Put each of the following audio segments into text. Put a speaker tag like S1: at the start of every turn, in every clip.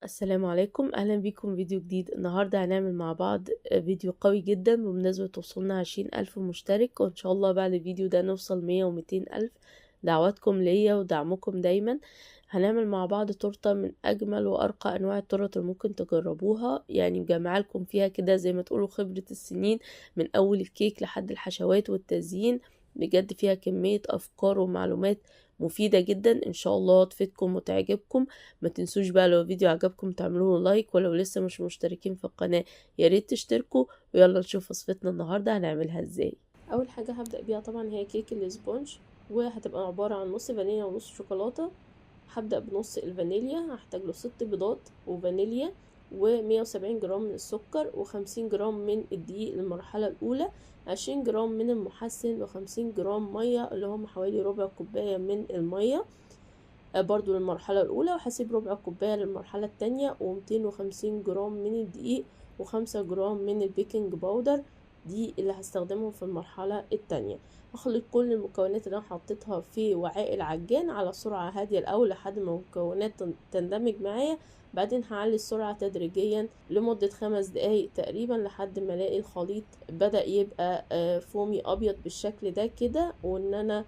S1: السلام عليكم، أهلا بيكم فيديو جديد. النهاردة هنعمل مع بعض فيديو قوي جدا بمناسبة وصولنا 20,000 مشترك، وإن شاء الله بعد الفيديو ده نوصل 100 و200,000. دعواتكم ليا ودعمكم دايما. هنعمل مع بعض تورتة من أجمل وأرقى أنواع التورت اللي ممكن تجربوها، يعني مجمعة لكم فيها كده زي ما تقولوا خبرة السنين، من أول الكيك لحد الحشوات والتزيين. بجد فيها كمية أفكار ومعلومات مفيدة جدا، إن شاء الله تفيدكم وتعجبكم. ما تنسوش بقى لو الفيديو عجبكم تعملوا له لايك، ولو لسه مش مشتركين في القناة يا ريت تشتركوا. ويلا نشوف وصفتنا النهاردة هنعملها ازاي. اول حاجة هبدأ بيها طبعا هي كيك الاسبونج، وهتبقى عبارة عن نص فانيليا ونص شوكولاتة. هبدأ بنص الفانيليا، هحتاج له 6 بيضات وفانيليا و170 جرام من السكر و50 جرام من الدقيق للمرحلة الأولى، 20 جرام من المحسن و50 جرام مية اللي هم حوالي ربع كوباية من المية برضو للمرحلة الأولى، وهسيب ربع كوباية للمرحلة التانية، و250 جرام من الدقيق و5 جرام من البيكنج باودر، دي اللي هستخدمهم في المرحلة التانية. هخلط كل المكونات اللي انا حطيتها في وعاء العجان على سرعة هادية الأول لحد ما المكونات تندمج معايا. بعدين هعلي السرعة تدريجيا لمدة 5 دقايق تقريبا لحد ما الاقي الخليط بدأ يبقى فومي أبيض بالشكل ده كده، وان انا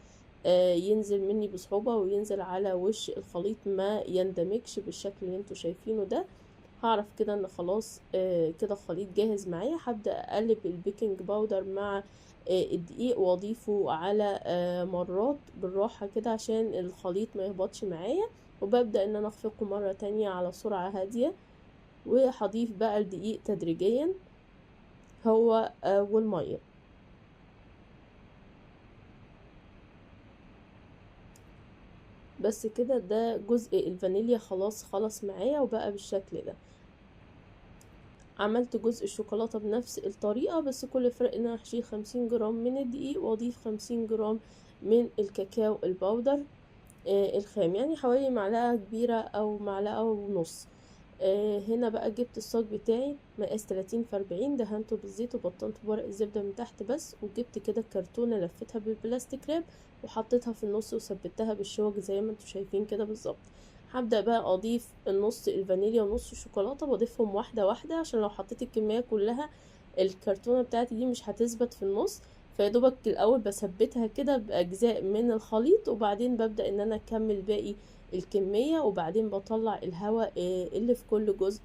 S1: ينزل مني بصعوبة وينزل على وش الخليط ما يندمجش بالشكل اللي انتوا شايفينه ده. هعرف كده ان خلاص كده الخليط جاهز معايا. هبدأ اقلب البيكنج باودر مع الدقيق واضيفه على مرات بالراحة كده عشان الخليط ما يهبطش معايا، وببدأ ان انا اخفقه مرة تانية على سرعة هادية، وهضيف بقى الدقيق تدريجيا هو والمية. بس كده ده جزء الفانيليا خلاص خلص معايا وبقى بالشكل ده. عملت جزء الشوكولاتة بنفس الطريقة، بس كل فرق ان انا هشيل 50 جرام من الدقيق واضيف 50 جرام من الكاكاو الباودر الخام، يعني حوالي معلقة كبيرة او معلقة ونص. هنا بقى جبت الصاج بتاعي مقاس 30 في 40، دهنته بالزيت وبطنته بورق الزبدة من تحت بس، وجبت كده كرتونة لفتها بالبلاستيك راب وحطيتها في النص وثبتها بالشوك زي ما انتوا شايفين كده بالظبط. هبدأ بقى اضيف النص الفانيليا ونص الشوكولاتة، بضيفهم واحدة واحدة عشان لو حطيت الكمية كلها الكرتونة بتاعتي دي مش هتثبت في النص. فيدوبك الاول بثبتها كده باجزاء من الخليط، وبعدين ببدأ ان انا اكمل باقي الكمية، وبعدين بطلع الهواء اللي في كل جزء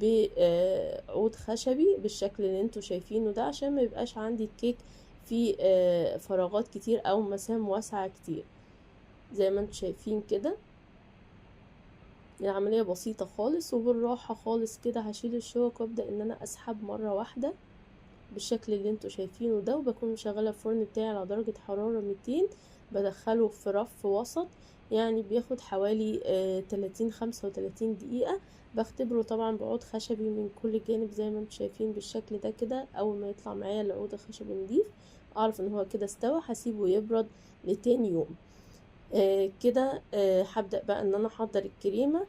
S1: بعود خشبي بالشكل اللي انتوا شايفينه ده، عشان ما يبقاش عندي الكيك في فراغات كتير او مسام واسعة كتير. زي ما انتوا شايفين كده العملية بسيطة خالص وبالراحة خالص كده. هشيل الشوك وابدأ ان انا اسحب مرة واحدة بالشكل اللي انتوا شايفينه ده، وبكون مشغلة الفرن بتاعي على درجة حرارة 200. بدخله في رف وسط، يعني بياخد حوالي 30-35 دقيقة. بختبره طبعا بعود خشبي من كل جانب زي ما انتوا شايفين بالشكل ده كده. اول ما يطلع معايا العود الخشبي نضيف اعرف ان هو كده استوى. هسيبه يبرد لتاني يوم. كده هبدأ بقى ان انا احضر الكريمة.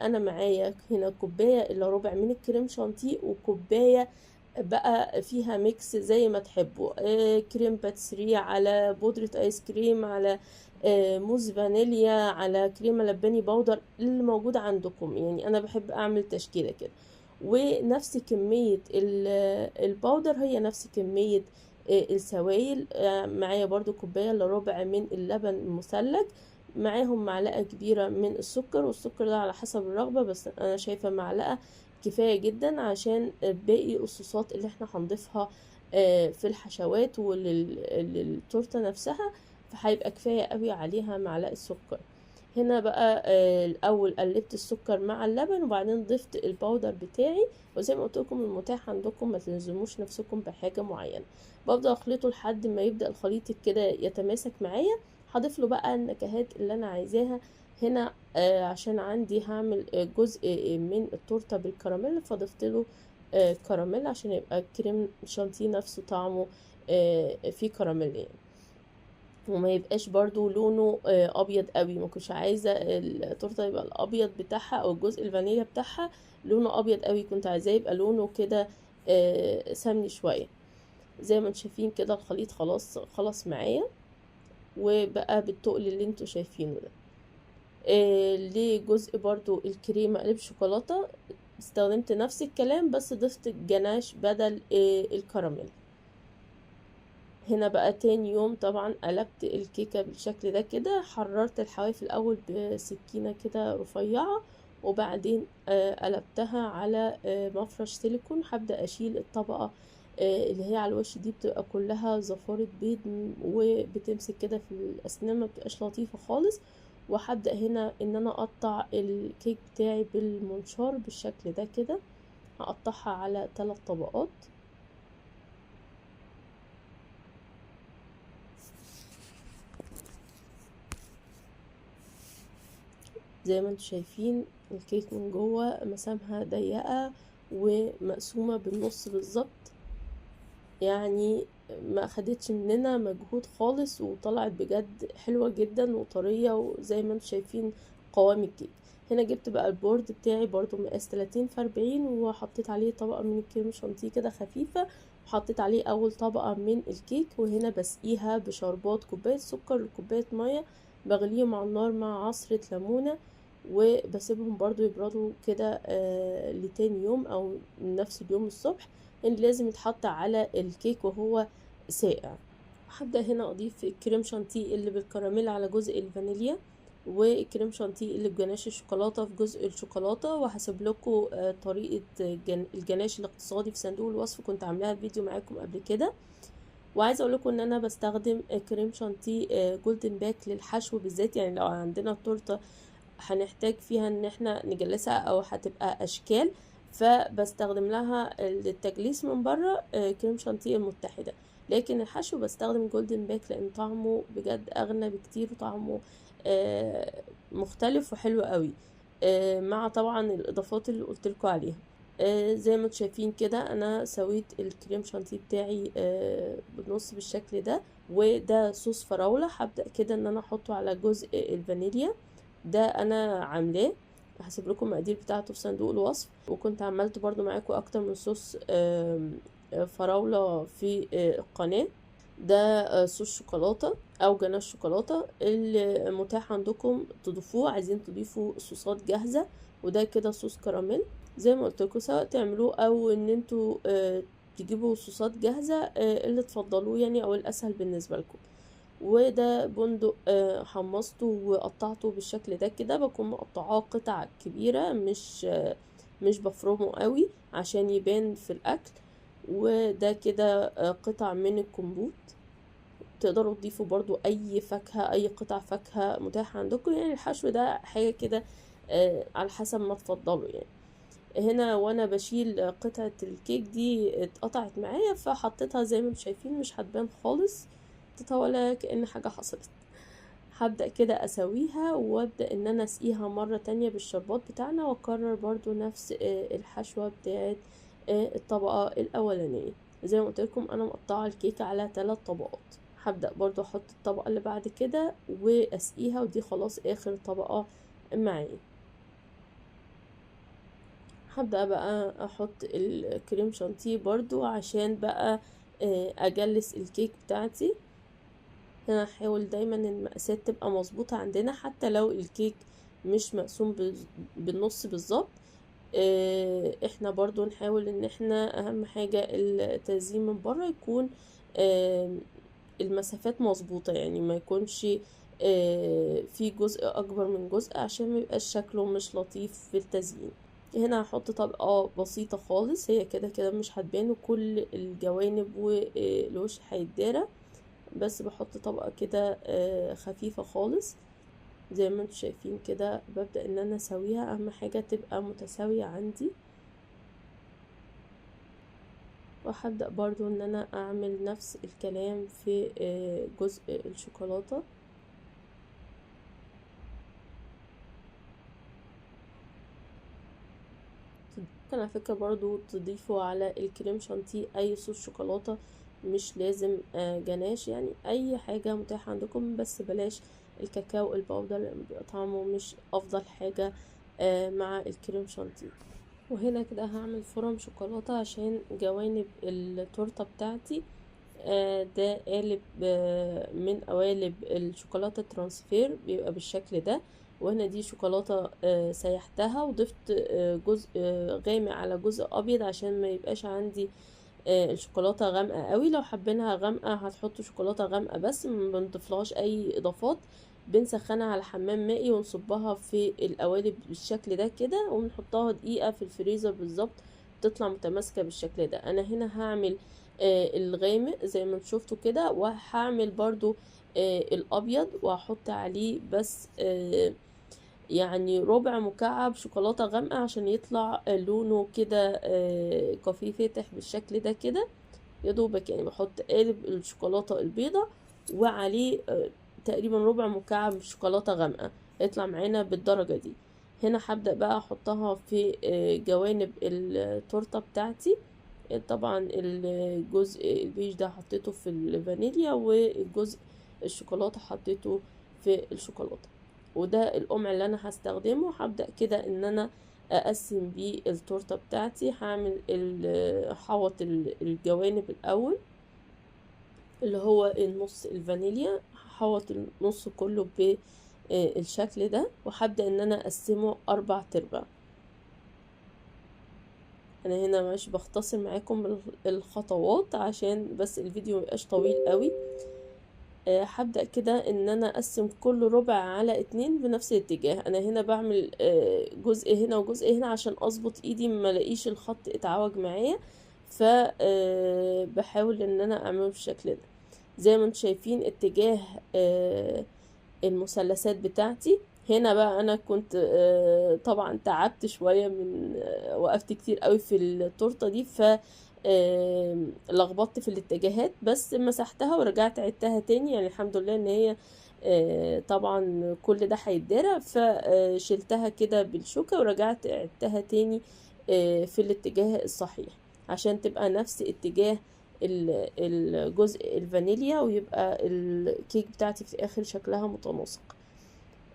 S1: انا معايا هنا كوباية الا ربع من الكريم شانتيه، وكوباية بقى فيها ميكس زي ما تحبوا، كريم باتسري على بودرة ايس كريم على موز فانيليا على كريمة لباني باودر اللي موجود عندكم. يعني انا بحب اعمل تشكيلة كده، ونفس كمية الباودر هي نفس كمية السوائل. معايا برضو كوباية الا ربع من اللبن المثلج، معاهم معلقة كبيرة من السكر، والسكر ده على حسب الرغبة، بس انا شايفة معلقة كفاية جدا عشان باقي الصوصات اللي احنا هنضيفها في الحشوات وللتورتة نفسها، فهيبقى كفاية قوي عليها معلقة سكر. هنا بقى الاول قلبت السكر مع اللبن، وبعدين ضفت الباودر بتاعي، وزي ما قلت لكم المتاح عندكم، ما تلزموش نفسكم بحاجة معينة. ببدأ اخلطه لحد ما يبدأ الخليط كده يتماسك معايا. هضيف له بقى النكهات اللي انا عايزاها. هنا عشان عندي هعمل جزء من التورته بالكراميل، فضفت له كراميل عشان يبقى الكريم شانتيه نفسه طعمه فيه كراميل يعني، وما يبقاش برضو لونه ابيض قوي. ما كنتش عايزه التورته يبقى الابيض بتاعها او الجزء الفانيليا بتاعها لونه ابيض قوي، كنت عايزاه يبقى لونه كده سمني شويه. زي ما انتم شايفين كده الخليط خلاص خلص معايا، وبقى بالتقل اللي انتوا شايفينه ده. لجزء برضو الكريمة قلب شوكولاتة استخدمت نفس الكلام بس ضفت الجناش بدل الكراميل. هنا بقى تاني يوم طبعا قلبت الكيكة بالشكل ده كده، حررت الحواف الأول بسكينة كده رفيعة، وبعدين قلبتها على مفرش سيليكون. هبدأ أشيل الطبقة اللي هي على الوش دي، بتبقى كلها زفارة بيض وبتمسك كده في الأسنان، ما بتبقاش لطيفة خالص. وهبدأ هنا ان انا اقطع الكيك بتاعي بالمنشار بالشكل ده كده، هقطعها على 3 طبقات. زي ما انتم شايفين الكيك من جوه مسامها ضيقة ومقسومة بالنص بالظبط، يعني ما اخدتش مننا مجهود خالص، وطلعت بجد حلوة جدا وطرية، وزي ما انتم شايفين قوام الكيك. هنا جبت بقى البورد بتاعي برضو مقاس 30 في 40، وحطيت عليه طبقة من الكريم شانتيه كده خفيفة، وحطيت عليه اول طبقة من الكيك. وهنا بسقيها بشربات كوباية سكر لكوباية مية، بغليهم على النار مع عصرة ليمونة، وبسيبهم برضو يبردوا كده لتاني يوم او نفس اليوم الصبح، ان لازم يتحط على الكيك وهو ساقع. هبدأ هنا اضيف الكريم شانتيه اللي بالكراميل على جزء الفانيليا، والكريم شانتيه اللي بجناش الشوكولاته في جزء الشوكولاته. وهسيب لكم طريقه الجناش الاقتصادي في صندوق الوصف، كنت عاملاها فيديو معاكم قبل كده. وعايزه اقول لكم ان انا بستخدم كريم شانتيه جولدن باك للحشو بالذات، يعني لو عندنا تورته هنحتاج فيها ان احنا نجلسها او هتبقى اشكال، فبستخدم لها التجليس من بره كريم شانتيه المتحده، لكن الحشو بستخدم جولدن باك لان طعمه بجد اغنى بكتير، وطعمه مختلف وحلو قوي، مع طبعا الاضافات اللي قلت لكم عليها. زي ما انتم شايفين كده انا سويت الكريم شانتيه بتاعي بالنص بالشكل ده، وده صوص فراولة. هبدأ كده ان انا احطه على جزء الفانيليا، ده انا عاملاه، هسيب لكم المقادير بتاعته في صندوق الوصف. وكنت عملت برضو معاكم اكتر من صوص فراولة في القناة، ده صوص شوكولاتة او جناش شوكولاتة، المتاح عندكم تضيفوه، عايزين تضيفوا صوصات جاهزة. وده كده صوص كراميل، زي ما قلت لكم سواء تعملوه او ان انتوا تجيبوا صوصات جاهزة، اللي تفضلوه يعني او الاسهل بالنسبة لكم. وده بندق حمصته وقطعته بالشكل ده كده، بكون مقطعاه قطع كبيرة، مش بفرمه قوي عشان يبان في الاكل. وده كده قطع من الكمبوت، تقدروا تضيفوا برضو اي فاكهة، اي قطع فاكهة متاحة عندكم، يعني الحشو ده حاجة كده على حسب ما تفضلوا يعني. هنا وانا بشيل قطعة الكيك دي اتقطعت معايا، فحطيتها زي ما انتم شايفين مش هتبان خالص، حطيتها ولا كأن حاجة حصلت. هبدأ كده اسويها، وابدأ ان انا اسقيها مرة تانية بالشربات بتاعنا، واكرر برضو نفس الحشوة بتاعت الطبقة الاولانية. زي ما قلت لكم انا مقطعة الكيكة على 3 طبقات. هبدأ برضو احط الطبقة اللي بعد كده واسقيها، ودي خلاص اخر طبقة معايا. هبدأ بقى احط الكريم شانتيه برضو عشان بقى اجلس الكيك بتاعتي. هنا هحاول دايما المقاسات تبقى مظبوطة عندنا، حتى لو الكيك مش مقسوم بالنص بالظبط، احنا برضو نحاول ان احنا اهم حاجة التزيين من بره يكون المسافات مظبوطة، يعني ما يكونش في جزء اكبر من جزء عشان ما يبقاش شكله مش لطيف في التزيين. هنا هحط طبقة بسيطة خالص، هي كده كده مش هتبان، وكل الجوانب والوش هيتدارى، بس بحط طبقة كده خفيفة خالص. زي ما انتم شايفين كده ببدأ ان انا اسويها، اهم حاجة تبقى متساوية عندي. وهبدأ برضو ان انا اعمل نفس الكلام في جزء الشوكولاتة. ممكن على فكرة برضو تضيفوا على الكريم شانتيه اي صوص شوكولاتة، مش لازم جناش، يعني اي حاجة متاحة عندكم، بس بلاش الكاكاو الباودر لان بيبقى طعمه مش افضل حاجة مع الكريم شانتيه. وهنا كده هعمل فرم شوكولاتة عشان جوانب التورتة بتاعتي. ده قالب من قوالب الشوكولاتة ترانسفير، بيبقى بالشكل ده، وهنا دي شوكولاتة سيحتها وضفت جزء غامق على جزء ابيض عشان ما يبقاش عندي الشوكولاتة غامقة قوي. لو حابينها غامقة هتحطوا شوكولاتة غامقة بس، ما بنضيفلهاش اي اضافات. بنسخنها على حمام مائي ونصبها في القوالب بالشكل ده كده، ونحطها دقيقة في الفريزر بالظبط تطلع متماسكة بالشكل ده. انا هنا هعمل الغامق زي ما شفتوا كده، وهعمل برضو الابيض وهحط عليه بس يعني ربع مكعب شوكولاتة غامقة عشان يطلع لونه كده كافيه فاتح بالشكل ده كده. يا دوبك يعني بحط قالب الشوكولاتة البيضة وعليه تقريبا ربع مكعب شوكولاتة غامقة، يطلع معانا بالدرجة دي. هنا هبدأ بقى احطها في جوانب التورتة بتاعتي. طبعا الجزء البيج ده حطيته في الفانيليا، والجزء الشوكولاتة حطيته في الشوكولاتة. وده القمع اللي انا هستخدمه. هبدأ كده ان انا اقسم بيه التورتة بتاعتي. هعمل حوط الجوانب الاول اللي هو النص الفانيليا، هحوط النص كله بالشكل ده، وهبدأ ان انا اقسمه 4 تربع. انا هنا مش بختصر معاكم الخطوات عشان بس الفيديو ميبقاش طويل قوي. هبدأ كده ان انا اقسم كل ربع على 2 بنفس الاتجاه. انا هنا بعمل جزء هنا وجزء هنا عشان اظبط ايدي ما الاقيش الخط اتعوج معايا، فبحاول ان انا اعمله بالشكل ده. زي ما انتم شايفين اتجاه المثلثات بتاعتي. هنا بقى انا كنت طبعا تعبت شوية من وقفت كتير قوي في التورتة دي، ف لخبطت في الاتجاهات، بس مسحتها ورجعت عدتها تاني. يعني الحمد لله ان هي طبعا كل ده هيتدارى، فشلتها كده بالشوكة ورجعت عدتها تاني في الاتجاه الصحيح عشان تبقى نفس اتجاه الجزء الفانيليا، ويبقى الكيك بتاعتي في الاخر شكلها متناسق.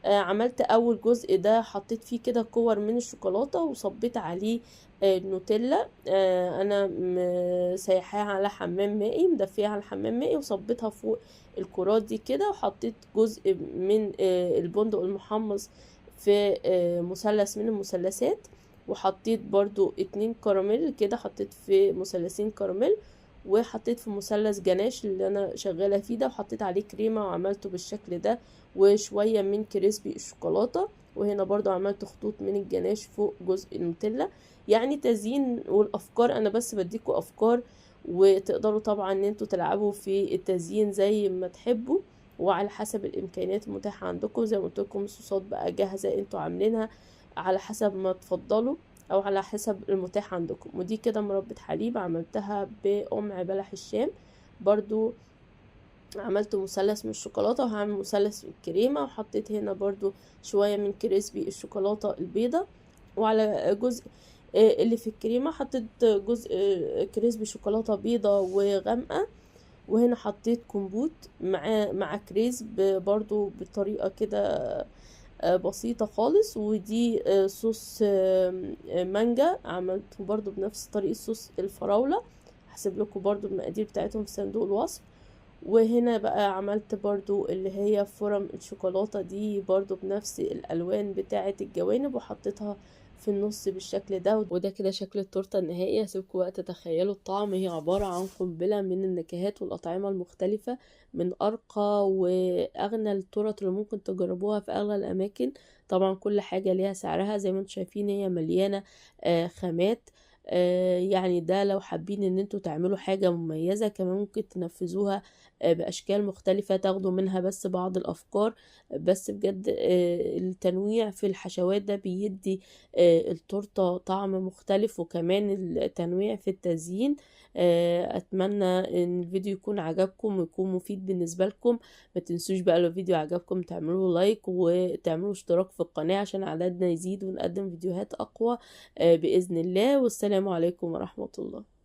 S1: عملت اول جزء ده حطيت فيه كده كور من الشوكولاتة وصبيت عليه النوتيلا. انا سايحاها على حمام مائي، مدفيها على حمام مائي وصبيتها فوق الكرات دي كده، وحطيت جزء من البندق المحمص في مثلث من المثلثات، وحطيت برضو 2 كراميل كده، حطيت في مثلثين كراميل، وحطيت في مثلث جناش اللي انا شغالة فيه ده، وحطيت عليه كريمة وعملته بالشكل ده، وشوية من كريسبي الشوكولاتة. وهنا برضو عملت خطوط من الجناش فوق جزء النوتيلا. يعني تزيين والافكار، انا بس بديكوا افكار، وتقدروا طبعا ان انتوا تلعبوا في التزيين زي ما تحبوا وعلى حسب الامكانيات المتاحة عندكم. زي ما قلت لكم الصوصات بقى جاهزة انتوا عاملينها على حسب ما تفضلوا او على حسب المتاح عندكم. ودي كده مربى حليب عملتها بقمع بلح الشام. برضو عملت مثلث من الشوكولاتة، وهعمل مثلث من الكريمة، وحطيت هنا برضو شوية من كريسبي الشوكولاتة البيضة، وعلى جزء اللي في الكريمة حطيت جزء كريسبي شوكولاتة بيضة وغامقة. وهنا حطيت كمبوت مع كريسب برضو بطريقة كده بسيطة خالص. ودي صوص مانجا عملته برضو بنفس طريقة صوص الفراولة، هسيب لكم برضو المقادير بتاعتهم في صندوق الوصف. وهنا بقى عملت برضو اللي هي فرم الشوكولاتة دي برضو بنفس الألوان بتاعة الجوانب، وحطيتها في النص بالشكل ده. وده كده شكل التورتة النهائية. هسيبكم وقت تتخيلوا الطعم. هي عبارة عن قنبلة من النكهات والأطعمة المختلفة، من أرقى وأغنى التورت اللي ممكن تجربوها في أغلى الأماكن. طبعا كل حاجة ليها سعرها، زي ما انتم شايفين هي مليانة خامات. يعني ده لو حابين ان انتوا تعملوا حاجة مميزة كمان ممكن تنفذوها بأشكال مختلفة، تاخدوا منها بس بعض الأفكار. بس بجد التنويع في الحشوات ده بيدي التورتة طعم مختلف، وكمان التنويع في التزيين. أتمنى إن الفيديو يكون عجبكم ويكون مفيد بالنسبة لكم. ما تنسوش بقى لو الفيديو عجبكم تعملوا لايك وتعملوا اشتراك في القناة عشان عددنا يزيد ونقدم فيديوهات أقوى بإذن الله. والسلام عليكم ورحمة الله.